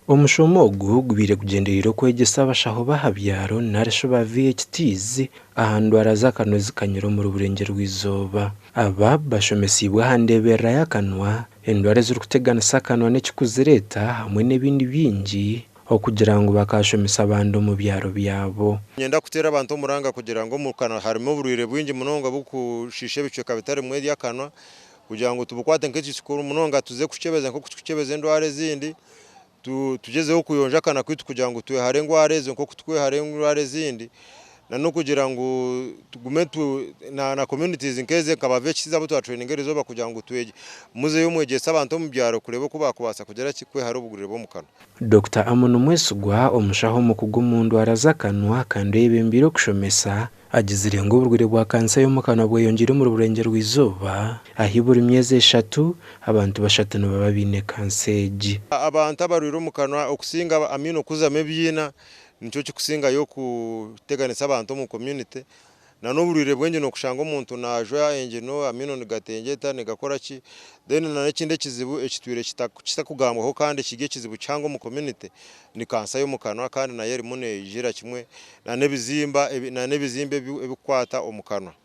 Omushomo ogu gubire kugenderera kwegesa abashaho bahabyaro naresho ba VHTs ahandwara z'akanwa zikanyura mu burengero rw'izoba. Aba bashomesibwa handebera y'akanwa endwara ziri kuteganisa akanwa n'ekikuzireta hamwe n'ebindi bingi okugira ngo bakashomesa abantu mu byaro byabo. Nyenda kutera abantu omuranga kugira ngo mu kanwa harimo uburwire bwingi munonga bukushishe bicweka bitari mu y'akanwa kugira ngo tubukwate nk'ekikuru munonga tuze kucebeza nko kucebeza endwara zindi tugezeho kuyonja kana kwitu kugira ngo tuwe hare ngware ezo nko kutwe hare ngware zindi no kugira ngo tugume na communities nkeze kabave kiza buto training ezo kugira ngo tuweje muze yo mwegesa abantu mu byaro kureba ko bakubasa kugera kikwe hari ubugurire bo mukano. Dr. Amono Mwesugwa omushaho mu kugumundu arazakanwa kandi yebembiro kushomesa agizire ngo uburwire bwa kansa yo mukano bweyongire mu burengero rw'izoba ahibura imyeze 3 abantu bashatano baba bine kanseji. Abantu abarwiro mukano okusinga amino kuzame byina nico kikusinga yo kuteganisa abantu mu community na n'uburwire bwenge no kushanga umuntu najwa engino amino nigatengeta nigakora ki then na n'ikinde kizibu ekitwire kitakugambwaho kandi kige kizibu cyangwa mu community ni kansa yo mukano kandi na yeri mune ijira kimwe na nebizimbe ebikwata omukano.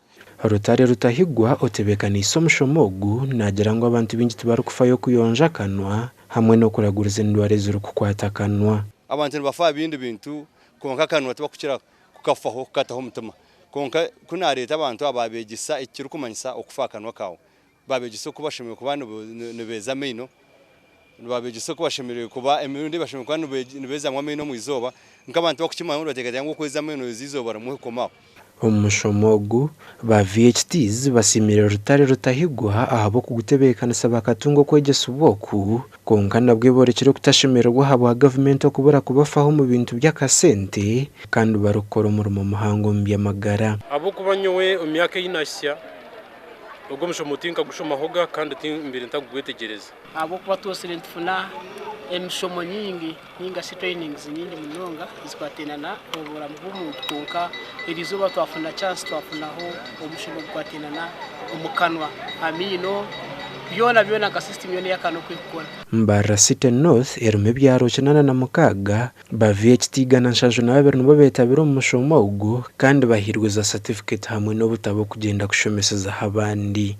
Rutare rutahigwa otebekana isomushomogu nagira ngo abantu bingi tibari kufayo kuyonja kanwa hamwe no kuraguriza indwara ziri kukwata kanwa. Abantu bafa bindi bintu konka kanwa tubakukira kukafaho kataho mutuma konka kuna leta abantu ababegisa ikiri kumanyisa okufa kanwa kawo babegisa kubashimira kubana nibeza mino babegisa kubashimira kuba emirundi bashimira kubana nibeza mino mu izoba nk'abantu bakukimanya bateganya ngo kweza mino zizoba ramuhikomaho. Omushomogu ba VHTs basimira rutare rutahigwa ahabo kugutebekanisa bakatungo kwegesa ubwoku konka nabwe borekere kutashimirwa habo gavumenti okubura kubafaho mu bintu by'akasente kandi barukora umurimo muhango mbyamagara abo kubanyowe umyaka y'inashya ubwo mushomutinka gushomahoga kandi imbere ntagugwetegereza abo kuba tosire ntfuna emishomo nyingi ninga trainings nyingi munonga izikwatenana obura mvumuntu konka irizuba twafuna chance twafunaho omushomo kwatenana omukanwa amino byona ka system yone yakano kwikora. Mbarara City North erume byaro 86 ba VHT gana nshajo na babiri no betabira omushomo ugo kandi bahirwe za certificate hamwe no butabo kugenda kushomeseza abandi.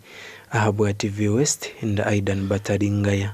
Ahabwa TV West and Aidan Bataringaya.